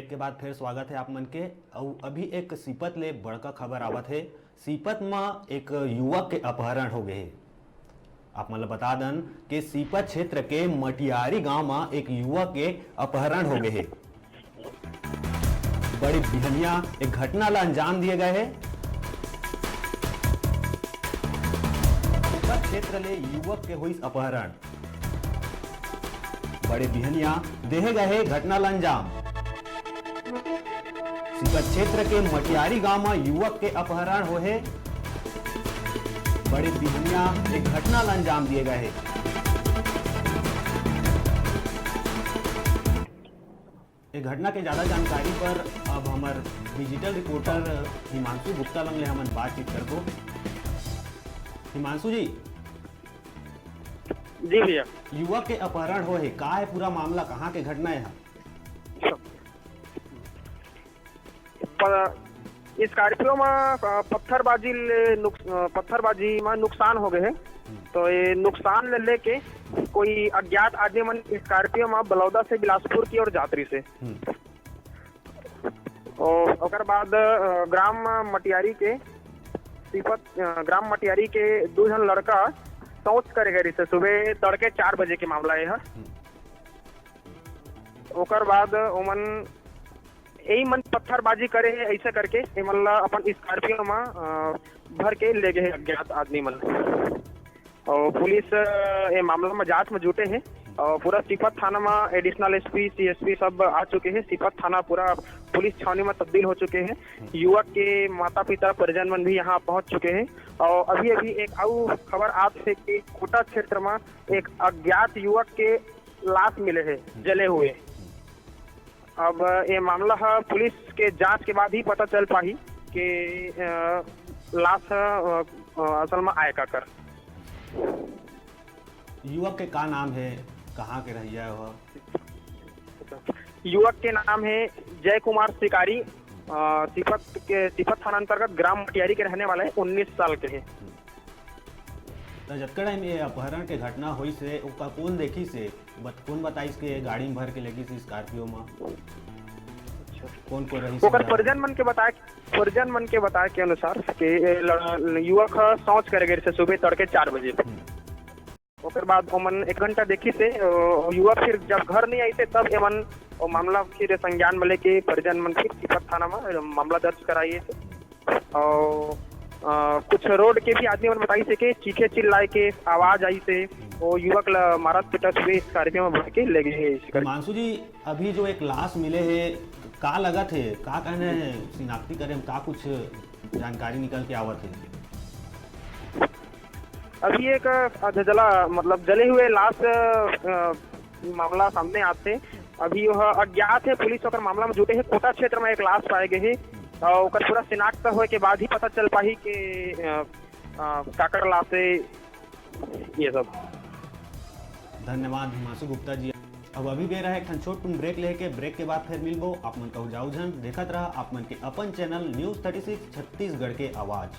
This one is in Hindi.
ब्रेक के बाद फिर स्वागत है आप मन के। और अभी एक सीपत ले बड़का खबर आवत है। सीपत में एक युवक के अपहरण हो गए। आप मतलब बता दन कि सीपत क्षेत्र के मटियारी गांव में एक युवक के अपहरण हो गए। बड़ी बिहनिया एक घटना ला अंजाम दिए गए है। सीपत क्षेत्र ले युवक के हुई अपहरण, बड़े बिहनिया देहे गए घटना ला अंजाम। सीपत क्षेत्र के मटियारी गांव में युवक के अपहरण हो है। बड़े बिहनिया एक घटना ला अंजाम दिए गए है। एक घटना के ज्यादा जानकारी पर अब हमार digital reporter Himanshu Gupta lung ले हमन बातचीत करबो। हिमांशु जी जी भैया, युवक के अपहरण हो है, का है पूरा मामला, कहाँ के घटना है? स्कॉर्पियो में पत्थरबाजी में नुकसान हो गए है। तो ये नुकसान लेके कोई अज्ञात आदमी मन स्कॉर्पियो में बलौदा से बिलासपुर की ओर यात्री से और ओकर बाद ग्राम मटियारी के दो जन लड़का शौच करे गए से सुबह तड़के 4 बजे के मामला है। ओकर बाद ओमन यही मन पत्थरबाजी करे है, ऐसे करके एमन ला अपन स्कॉर्पियो में भर के ले गए अज्ञात आदमी मन। और पुलिस ये मामला में जांच में जुटे हैं और पूरा सीपत थाना में एडिशनल एसपी सीएसपी सब आ चुके हैं। सीपत थाना पूरा पुलिस छावनी में तब्दील हो चुके हैं। युवक के माता पिता परिजन मन भी यहाँ पहुंच चुके हैं। और अभी अभी एक और खबर आप से कि कोटा क्षेत्र में एक अज्ञात युवक के लाश मिले हैं जले हुए। अब ये मामला है पुलिस के जांच के बाद ही पता चल पाही कि लाश असल में आए का कर। युवक के का नाम है, कहाँ के रहिया है? युवक के नाम है जय कुमार शिकारी, सीपत थाना अंतर्गत ग्राम मटियारी के रहने वाला है, 19 साल के है। तो जब ये अपहरण के घटना हुई से उका कौन देखी से कौन बताइस के गाड़ी में भर के लगी से स्कॉर्पियो में कौन को रही? ओकर परिजन मन के बताए के अनुसार कि युवक शौच करे गए से सुबह तड़के 4 बजे। ओकर बाद ओमन 1 घंटा देखी से युवक फिर जब घर नहीं आई थे तब एमन मामला फिर संज्ञान में लेके परिजन मन फिर सीपत थाना में मामला दर्ज कराइए थे। और कुछ रोड के भी आदमी मन बताई से कि चीखे चिल्लाए के आवाज आई से वो युवक मारत पिटत हुए स्कॉर्पियो में भर के ले गए। हिमांशु जी, अभी जो एक लाश मिले है का लगत है, का कहने है शिनाख्ती करे में का कुछ जानकारी निकल के आवत है? अभी एक जले हुए लाश मामला सामने आते अभी वह अज्ञात है। पुलिस ओकर मामला में जुटे है। कोटा क्षेत्र में एक लाश पाए गए है और ओकर पूरा शिनाख्त होए के बाद ही पता चल पाही कि काकर लाश है ये सब। धन्यवाद हिमांशु गुप्ता जी। अब अभी बे रहा है छोट तुम ब्रेक लेके, ब्रेक के बाद फिर मिलबो। आप मन कहू जाऊ झन देखत रहा आप मन के अपन चैनल न्यूज़ 36 छत्तीसगढ़ के आवाज।